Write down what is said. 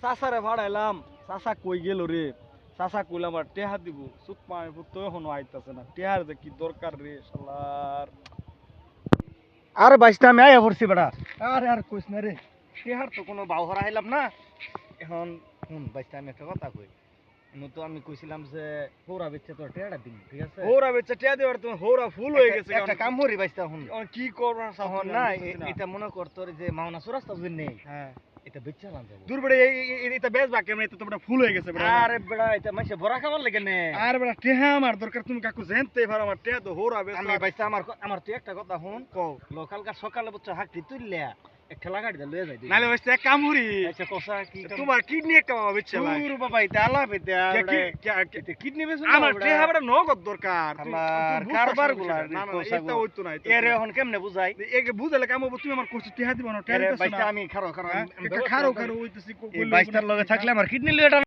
চাচারে ভাড়াইলাম, চাচা কই গেল রে? চাচা কইলাম আর টেহা দিব, চুপ পায় তো এখনো আইতাছে না। টেহার যে কি দরকার রে শালার। আরে বাইশটা আমি আয়া পড়ছি বেটা। আরে আর কইস না রে, টেহার তো কোনো বাউ হারাইলাম না। এখন বাইশটা আমি একটা কথা কই। তো আমি কইছিলাম যে হৌরা বেচে তোর টেয়াটা দিন, ঠিক আছে? হৌরা বেচা টেহা দেওয়ার তোমার হৌরা ফুল হয়ে গেছে। একটা কাম করি বাইশটা হুন। কি করবো তখন না এটা মনে কর তোর যে মাওনা সুরাস্তা বুঝিন নেই, হ্যাঁ এটা বেচে আনলাম যাবো। দূর বেড়ে এটা বেশ বাকি এটা তো বেটা ফুল হয়ে গেছে বেটা। আরে বেড়া এটা মাইসে বড়া খাবার লাগে নে। আর বেটা টেহা আমার দরকার, তুমি কাকু জানতে এবার আমার টেহা তো হৌরা বেচা। আমি বাইশটা আমার তুই একটা কথা হুন, কও লোকালকার সকালে বুঝছো হাঁকতি তুললে এক ঠেলা গাড়ি লয়ে যাই। নালে হইছে এক কাম করি, আচ্ছা কোসা কি তোমার কিডনি একটা বাবা বেচছে ভাই। দূর বাবা এটা আলাপ এটা এটা কিডনি বেচুন না আমার টেহা বেটা নগদ দরকার। আমার কারবার গুলা না না এটা হইতো না। এরে এখন কেমনে বুঝাই? একে বুঝালে কাম হবে, তুমি আমার কোর্স টেহা দিবা না। টেহা দিতেছ বাইশটা না আমি খারো খারো খারো হইতেছি। বাইশটার লগে থাকলে আমার কিডনি লয়ে